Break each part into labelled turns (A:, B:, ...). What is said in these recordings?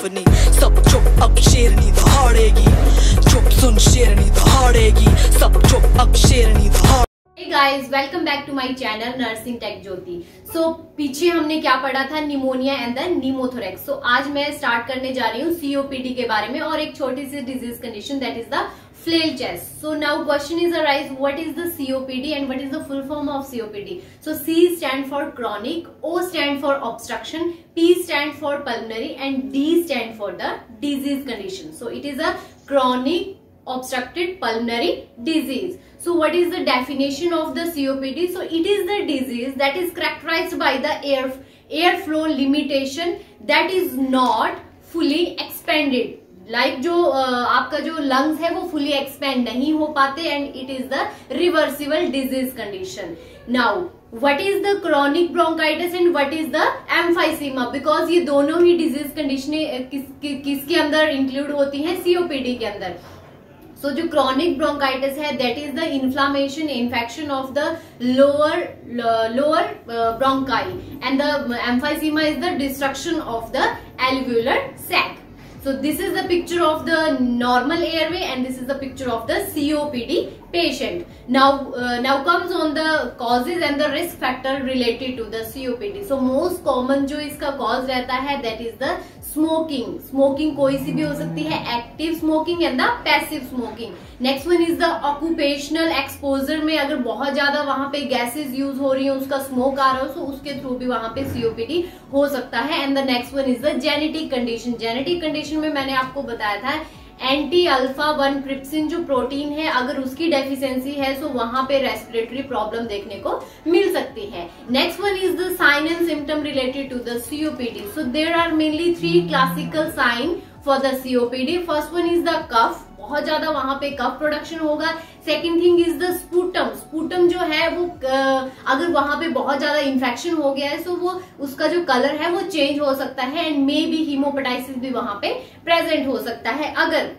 A: नहीं, सब चुप अब शेरनी दहाड़ेगी, चुप सुन शेरनी दहाड़ेगी, सब चुप अब शेरनी दहाड़ेगी।
B: Hey guys, welcome back to my channel Nursing Tech Jyoti। So पीछे हमने क्या पढ़ा था, निमोनिया एंड द निमोथोरेक्स। So आज मैं स्टार्ट करने जा रही हूँ COPD के बारे में और एक छोटी सी disease condition that is the flail chest। So now question is arise, what is the COPD and what is the full form of COPD? So C stand for chronic, O stand for obstruction, P stand for pulmonary and D stand for the disease condition। So it is a chronic obstructed pulmonary disease। So what is the definition of the COPD? So it is the disease that is characterized by the airflow limitation that is not fully expanded। Like जो आपका जो lungs है वो fully expand नहीं हो पाते and it is the reversible disease condition. Now what is the chronic bronchitis and what is the emphysema, because ये दोनों ही डिजीज कंडीशनें किसके अंदर इंक्लूड होती हैं, सीओपीडी के अंदर। So जो chronic bronchitis है that is the inflammation infection of the lower bronchi and the emphysema is the destruction of the alveolar sac। So this is the picture of the normal airway and this is the picture of the COPD patient। Now comes on the causes and the risk factor related to the COPD। So most common जो इसका cause रहता है that is the smoking कोई सी भी हो सकती है, active smoking and the passive smoking. Next one is the occupational exposure में अगर बहुत ज्यादा वहां पे गैसेस यूज हो रही है, उसका स्मोक आ रहा हो, तो उसके थ्रू भी वहां पे सीओपीडी हो सकता है। And the next one is the genetic condition. Genetic condition में मैंने आपको बताया था एंटी अल्फा 1 ट्रिप्सिन जो प्रोटीन है अगर उसकी डेफिशिएंसी है तो वहां पे रेस्पिरेटरी प्रॉब्लम देखने को मिल सकती है। Next one is the sign and symptom related to the COPD. So there are mainly 3 classical sign for the COPD. First one is the cough, बहुत ज्यादा वहां पे कफ प्रोडक्शन होगा। Second thing is the sputum जो है वो अगर वहां पे बहुत ज्यादा इन्फेक्शन हो गया है तो वो उसका जो कलर है वो चेंज हो सकता है एंड मे बी हीमोपेटाइसिस भी वहां पे प्रेजेंट हो सकता है अगर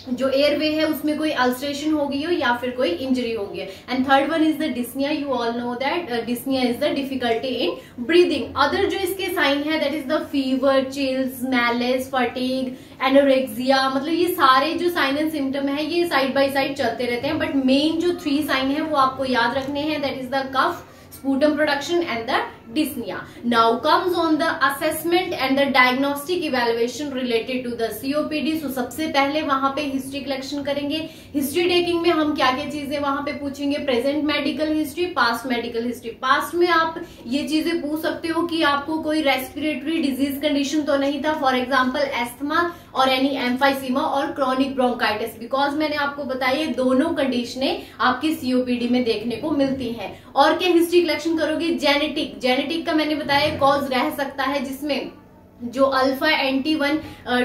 B: जो एयरवे है उसमें कोई अल्सरेशन हो गई हो या फिर कोई इंजरी हो गई है। And third one is the dyspnea. You all know that dyspnea is the difficulty in breathing. Other जो इसके साइन है that is the fever, chills, malaise, fatigue, anorexia, मतलब ये सारे जो साइन एंड सिम्टम है ये साइड बाय साइड चलते रहते हैं, बट मेन जो 3 साइन है वो आपको याद रखने हैं that is the cough, sputum production and the dyspnea। Now comes on the assessment and the diagnostic evaluation related to the COPD। So सबसे पहले वहां पे हिस्ट्री कलेक्शन करेंगे। हिस्ट्री टेकिंग में हम क्या क्या चीजें वहां पे पूछेंगे, present medical history, past medical history. Past में आप ये चीजें पूछ सकते हो कि आपको कोई रेस्पिरेटरी डिजीज कंडीशन तो नहीं था, फॉर एग्जाम्पल एस्थमा और एनी एम्फाइसीमा और क्रॉनिक ब्रोंकाइटिस, बिकॉज मैंने आपको बताया ये दोनों कंडीशनें आपकी सीओपीडी में देखने को मिलती हैं। और क्या हिस्ट्री कलेक्शन करोगे, जेनेटिक का मैंने बताया कॉज रह सकता है जिसमें जो अल्फा एंटी 1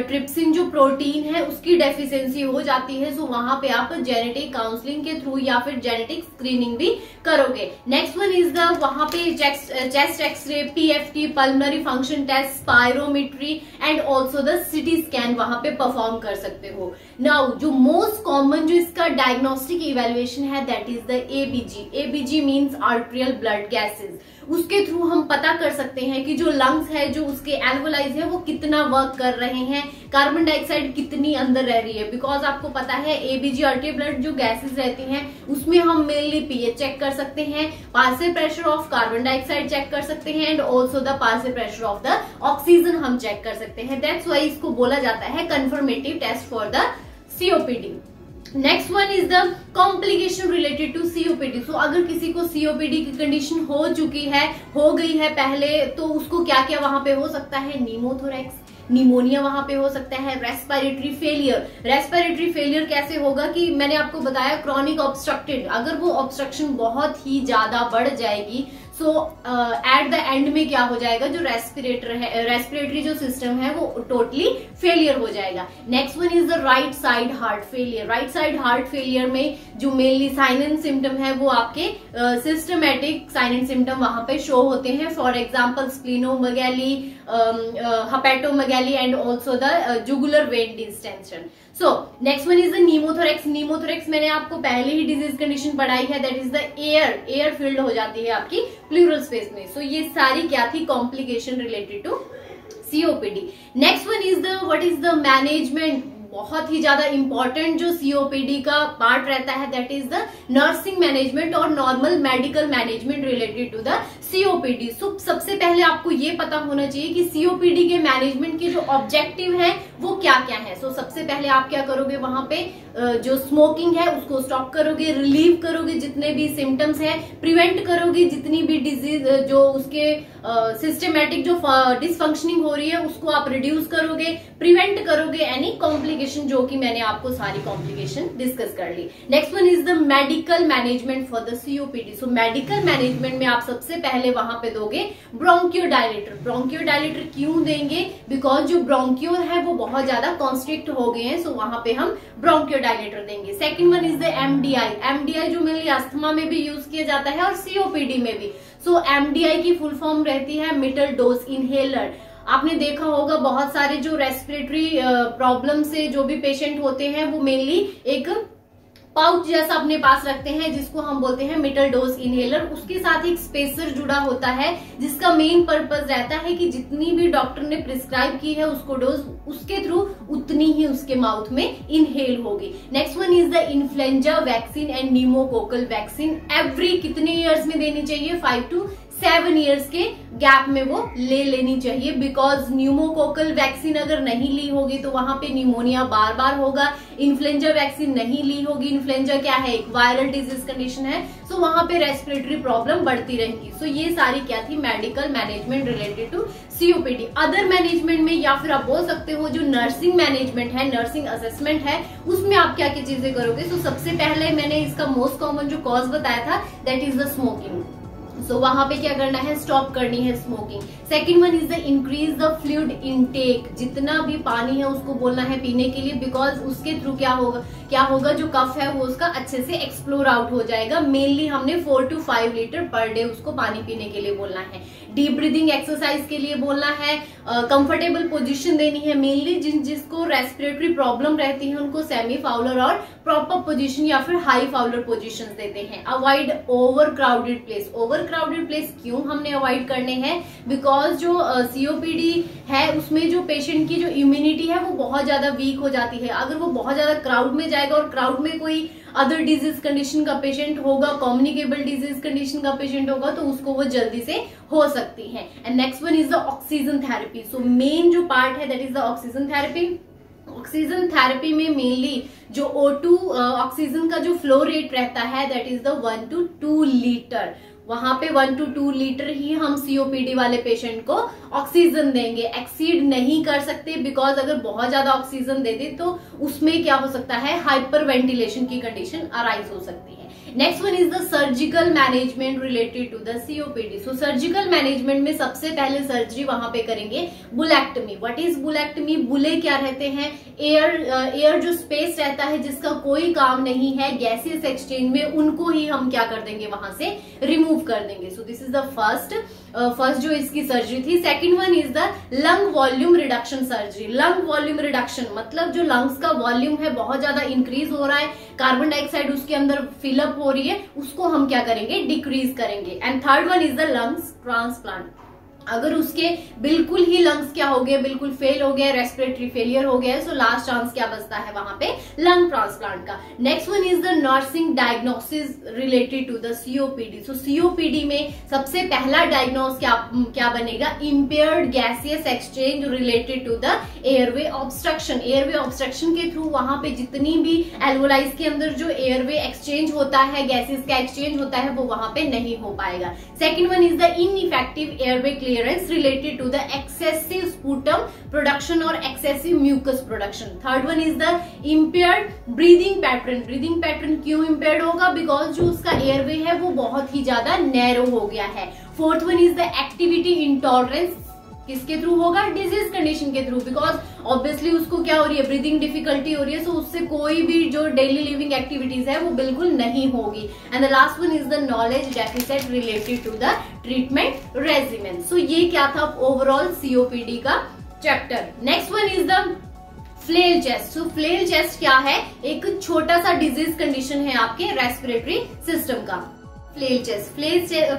B: ट्रिप्सिन जो प्रोटीन है उसकी डेफिशिएंसी हो जाती है, सो वहां पे आप जेनेटिक काउंसलिंग के थ्रू या फिर जेनेटिक स्क्रीनिंग भी करोगे। नेक्स्ट वन इज द वहां पे chest x-ray, PFT, pulmonary function test, spirometry and also the CT scan वहां पे परफॉर्म कर सकते हो। नाउ जो मोस्ट कॉमन जो इसका डायग्नोस्टिक इवेल्युएशन है that is the ABG. ABG means arterial blood gases. उसके थ्रू हम पता कर सकते हैं कि जो लंग्स है जो उसके एल्वोलाइज है वो कितना वर्क कर रहे हैं, कार्बन डाइऑक्साइड कितनी अंदर रह रही है, बिकॉज आपको पता है एबीजी आर्टेरियल ब्लड जो गैसेस रहती हैं उसमें हम मेनली पीएच चेक कर सकते हैं, partial pressure of carbon dioxide check कर सकते हैं and also the partial pressure of the oxygen हम चेक कर सकते हैं। दैट्स व्हाई इसको बोला जाता है confirmative test for the COPD. Next one is the complication related to COPD. So अगर किसी को सीओपीडी की कंडीशन हो गई है पहले, तो उसको क्या क्या वहां पे हो सकता है, निमोथोरेक्स, निमोनिया वहां पे हो सकता है, रेस्पिरेटरी फेलियर। रेस्पिरेटरी फेलियर कैसे होगा कि मैंने आपको बताया क्रॉनिक ऑब्स्ट्रक्टेड, अगर वो ऑब्स्ट्रक्शन बहुत ही ज्यादा बढ़ जाएगी सो एट द एंड में क्या हो जाएगा, जो रेस्पिरेटरी जो सिस्टम है वो टोटली फेलियर हो जाएगा। Next one is the right side heart failure. Right side heart failure में जो मेनली साइन एंड सिम्टम है वो आपके सिस्टमेटिक साइन एंड सिम्टम वहां पे शो होते हैं, for example splenomegaly, hepatomegaly and also the jugular vein distension. So next one is the नीमोथोरेक्स। नीमोथोरेक्स मैंने आपको पहले ही डिजीज कंडीशन पढ़ाई है, that is the air field हो जाती है आपकी प्लूरल स्पेस में। सो ये सारी क्या थी, complication related to COPD. Next one is the what is the management. बहुत ही ज्यादा इंपॉर्टेंट जो COPD का पार्ट रहता है that is the nursing management और normal medical management related to the COPD. So सबसे पहले आपको ये पता होना चाहिए कि COPD के मैनेजमेंट के जो ऑब्जेक्टिव है वो क्या क्या है. सो सबसे पहले आप क्या करोगे, वहां पे जो स्मोकिंग है उसको स्टॉप करोगे, रिलीव करोगे जितने भी सिम्टम्स है, प्रिवेंट करोगे जितनी भी डिजीज जो उसके सिस्टमेटिक जो डिसफंक्शनिंग हो रही है उसको आप रिड्यूस करोगे, प्रिवेंट करोगे एनी कॉम्प्लिकेशन, जो कि मैंने आपको सारी कॉम्प्लिकेशन डिस्कस कर ली. Next one is the medical management for the COPD. So medical management में आप सबसे पहले वहां पे दोगे ब्रोंकियोडायलेटर. ब्रोंकियोडायलेटर क्यों देंगे, बिकॉज जो ब्रोंकियोल है वो बहुत ज्यादा कॉन्स्ट्रिक्ट हो गए हैं, सो वहां पे हम ब्रोंकियोडायलेटर देंगे. Second one is the MDI. MDI जो मेनली अस्थमा में भी यूज किया जाता है और COPD में भी. सो MDI की फुल फॉर्म रहती है मिडल डोज इनहेलर. आपने देखा होगा बहुत सारे जो रेस्पिरेटरी प्रॉब्लम से जो भी पेशेंट होते हैं वो मेनली एक पाउच जैसा अपने पास रखते हैं जिसको हम बोलते हैं मिडल डोज इनहेलर. उसके साथ एक स्पेसर जुड़ा होता है जिसका मेन पर्पस रहता है कि जितनी भी डॉक्टर ने प्रिस्क्राइब की है उसको डोज उसके थ्रू उतनी ही उसके माउथ में इनहेल होगी. Next one is the influenza vaccine and pneumococcal vaccine. Every कितने ईयर्स में देनी चाहिए, 5 to 7 ईयर्स के गैप में वो ले लेनी चाहिए, बिकॉज न्यूमोकोकल वैक्सीन अगर नहीं ली होगी तो वहां पे न्यूमोनिया बार बार होगा. इन्फ्लुएंजा वैक्सीन नहीं ली होगी, इन्फ्लुएंजा क्या है, एक वायरल डिजीज कंडीशन है, सो वहां पे रेस्पिरेटरी प्रॉब्लम बढ़ती रहेगी. सो ये सारी क्या थी, medical management related to COPD. Other management में या फिर आप बोल सकते हो जो नर्सिंग मैनेजमेंट है, नर्सिंग असेसमेंट है, उसमें आप क्या क्या चीजें करोगे. सो सबसे पहले मैंने इसका मोस्ट कॉमन जो कॉज बताया था दैट इज द स्मोकिंग. सो वहां पे क्या करना है, स्टॉप करनी है smoking. Second one is the increase the fluid intake. जितना भी पानी है उसको बोलना है पीने के लिए, बिकॉज उसके थ्रू क्या होगा जो कफ है वो उसका अच्छे से एक्सप्लोर आउट हो जाएगा. मेनली हमने 4 to 5 लीटर पर डे उसको पानी पीने के लिए बोलना है. डीप ब्रीदिंग एक्सरसाइज के लिए बोलना है. कंफर्टेबल पोजीशन देनी है. मेनली जिसको रेस्पिरेटरी प्रॉब्लम रहती है उनको सेमी फाउलर और प्रॉपर पोजीशन या फिर हाई फाउलर पोजीशंस देते हैं. Avoid over crowded place. Over crowded place क्यों हमने अवॉइड करने हैं, बिकॉज जो COPD है उसमें जो पेशेंट की जो इम्यूनिटी है वो बहुत ज्यादा वीक हो जाती है. अगर वो बहुत ज्यादा क्राउड में जाएगा और क्राउड में कोई अदर डिजीज कंडीशन का पेशेंट होगा, कम्युनिकेबल डिजीज कंडीशन का पेशेंट होगा, तो उसको वो जल्दी से हो सकती है. And next one is the oxygen therapy. So main जो पार्ट है that is the oxygen therapy. Oxygen therapy में मेनली जो O2 ऑक्सीजन का जो फ्लो रेट रहता है that is the 1 to 2 litre. वहां पे 1 to 2 लीटर ही हम COPD वाले पेशेंट को ऑक्सीजन देंगे. एक्सीड नहीं कर सकते, बिकॉज अगर बहुत ज्यादा ऑक्सीजन दे दे तो उसमें क्या हो सकता है, हाइपर वेंटिलेशन की कंडीशन अराइज हो सकती है. Next one is the surgical management related to the COPD. So surgical management में सबसे पहले सर्जरी वहां पे करेंगे बुलेक्टमी. What is बुलेक्टमी? बुले क्या रहते हैं, एयर जो स्पेस रहता है जिसका कोई काम नहीं है गैसियस एक्सचेंज में, उनको ही हम क्या कर देंगे, वहां से रिमूव कर देंगे. So this is the first जो इसकी सर्जरी थी. Second one is the lung volume reduction surgery. Lung volume reduction मतलब जो लंग्स का वॉल्यूम है बहुत ज्यादा इंक्रीज हो रहा है, कार्बन डाइऑक्साइड उसके अंदर फिलअप हो रही है, उसको हम क्या करेंगे, डिक्रीज करेंगे. And third one is the lungs transplant. अगर उसके बिल्कुल ही लंग्स क्या हो गए, बिल्कुल फेल हो गया, रेस्पिरेटरी फेलियर हो गया, सो लास्ट चांस क्या बचता है वहां पे, लंग ट्रांसप्लांट का. Next one is the nursing diagnosis related to the COPD. So COPD में सबसे पहला डायग्नोस क्या बनेगा, impaired gaseous exchange related to the airway obstruction. Airway obstruction के थ्रू वहां पे जितनी भी एल्वोलाइज के अंदर जो एयरवे एक्सचेंज होता है, गैसेस का एक्सचेंज होता है, वो वहां पे नहीं हो पाएगा. Second one is the ineffective airway clearance related to the excessive sputum production और excessive mucus production. Third one is the impaired breathing pattern. Breathing pattern क्यों इम्पेयर्ड होगा, बिकॉज जो उसका एयरवे है वो बहुत ही ज्यादा नैरो हो गया है. Fourth one is the activity intolerance. किसके थ्रू होगा, डिजीज कंडीशन के थ्रू, बिकॉज ऑब्वियसली उसको क्या हो रही है, ब्रीदिंग डिफिकल्टी हो रही है, सो उससे कोई भी जो डेली लिविंग एक्टिविटीज है वो बिल्कुल नहीं होगी. And the last one is the knowledge deficit related to the treatment regiment. So ये क्या था ओवरऑल COPD का chapter. Next one is the flail chest. So flail chest क्या है, एक छोटा सा डिजीज कंडीशन है आपके रेस्पिरेटरी सिस्टम का. फ्लेल चेस्ट,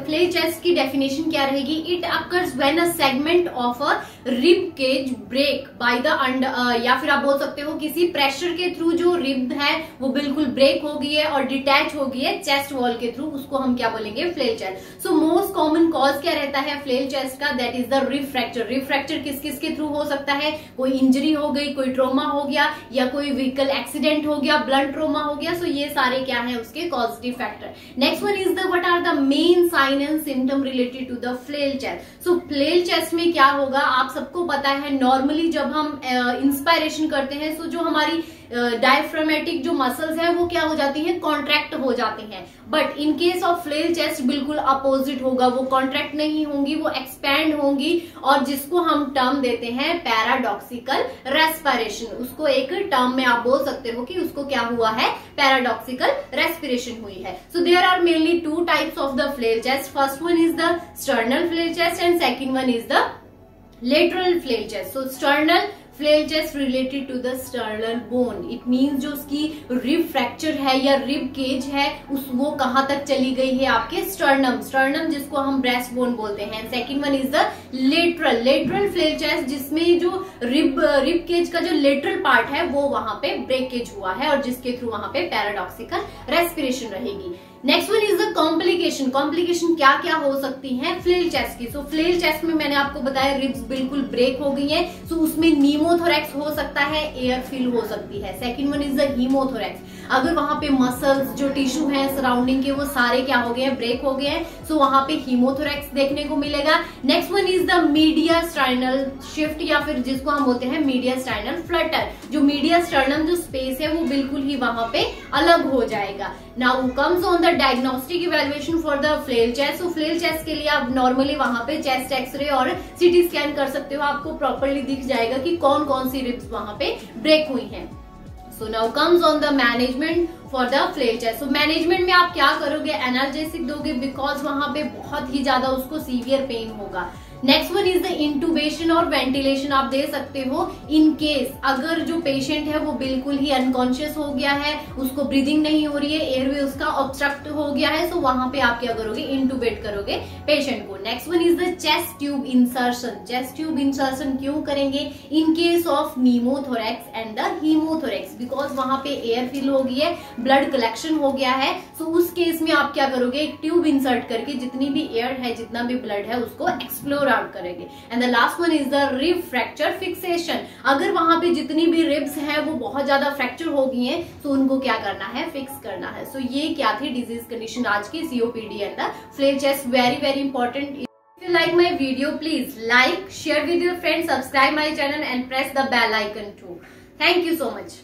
B: फ्लेल चेस्ट की डेफिनेशन क्या रहेगी? It occurs when a segment of a rib cage break by the या फिर आप बोल सकते हो किसी प्रेशर के थ्रू जो रिब है वो बिल्कुल ब्रेक हो गई है और डिटैच हो गई है चेस्ट वॉल के थ्रू, उसको हम क्या बोलेंगे? Flail chest. So most common cause क्या रहता है फ्लेल चेस्ट का? That is the rib fracture. Rib fracture किस किस के थ्रू हो सकता है? कोई इंजरी हो गई, कोई ट्रोमा हो गया, या कोई व्हीकल एक्सीडेंट हो गया, ब्लड ट्रोमा हो गया। सो ये सारे क्या है उसके causative factor. Next one is what are the main sign and symptom related to the flail chest? So flail chest में क्या होगा आप सबको पता है, नॉर्मली जब हम इंस्पायरेशन करते हैं तो जो हमारी डायफ्रामेटिक जो मसल्स हैं वो क्या हो जाती हैं? कॉन्ट्रैक्ट हो जाती हैं। But in case of flail chest बिल्कुल अपोजिट होगा, वो कॉन्ट्रैक्ट नहीं होंगी, वो एक्सपैंड होंगी, और जिसको हम टर्म देते हैं पैराडॉक्सिकल रेस्पिरेशन। उसको एक टर्म में आप बोल सकते हो कि उसको क्या हुआ है? पैराडॉक्सिकल रेस्पिरेशन हुई है। So there are mainly two types of the flail chest. First one is the sternal flail chest and second one is the lateral flail chest. So sternal flail chest related to the sternal bone, it means जो उसकी rib fracture है या rib cage है वो कहां तक चली गई है? आपके स्टर्नम जिसको हम ब्रेस्ट बोन बोलते हैं। Second one is the lateral flail chest, जिसमें जो रिब केज का जो लेटरल पार्ट है वो वहां पे ब्रेकेज हुआ है और जिसके थ्रू वहां पे पैराडॉक्सिकल रेस्पिरेशन रहेगी। Next one is the complication. Complication क्या क्या हो सकती हैं फ्लेल चेस्ट की? सो फ्लेल चेस्ट में मैंने आपको बताया रिब्स बिल्कुल ब्रेक हो गई हैं, सो उसमें नीमोथोरैक्स हो सकता है, एयर फिल हो सकती है। सेकंड वन इज द हीमोथोरैक्स, अगर वहां पे मसल्स जो टिश्यू हैं सराउंडिंग के वो सारे क्या हो गए हैं? ब्रेक हो गए हैं, सो वहां पे हीमोथोरैक्स देखने को मिलेगा। Next one is the mediastinal shift, या फिर जिसको हम बोलते हैं मीडियास्टाइनल फ्लटर। जो मीडियास्टाइनम जो स्पेस है वो बिल्कुल ही वहां पे अलग हो जाएगा। Now comes on the diagnostic evaluation for the flail chest. So flail chest के लिए आप नॉर्मली वहां पे चेस्ट एक्सरे और सीटी स्कैन कर सकते हो, आपको प्रॉपर्ली दिख जाएगा कि कौन कौन सी रिब्स वहां पे ब्रेक हुई हैं। So now comes on the management for the flail chest. So management में आप क्या करोगे? एनाल्जेसिक दोगे, बिकॉज वहां पे बहुत ही ज्यादा उसको सीवियर पेन होगा। नेक्स्ट वन इज द इंटूबेशन और वेंटिलेशन आप दे सकते हो इन केस अगर जो पेशेंट है वो बिल्कुल ही अनकॉन्शियस हो गया है, उसको ब्रीदिंग नहीं हो रही है, एयरवे उसका ऑब्स्ट्रक्ट हो गया है, सो वहां पे आप क्या करोगे? इंटूबेट करोगे पेशेंट को। Next one is the chest tube insertion. Chest tube insertion क्यों करेंगे? In case of pneumothorax and the hemothorax, because वहां पे एयर फिल हो गई है, ब्लड कलेक्शन हो गया है, सो उस केस में आप क्या करोगे? एक ट्यूब इंसर्ट करके जितनी भी एयर है, जितना भी ब्लड है, उसको एक्सप्लोर आउट करेंगे। And the last one is the rib fracture fixation. अगर वहां पे जितनी भी रिब्स हैं वो बहुत ज्यादा फ्रैक्चर हो गई हैं, तो उनको क्या करना है? फिक्स करना है। सो ये क्या थी डिजीज कंडीशन आज की, COPD and the flail chest. Very important. If you like my video, please like, share with your friends, subscribe my channel and press the bell icon too. Thank you so much.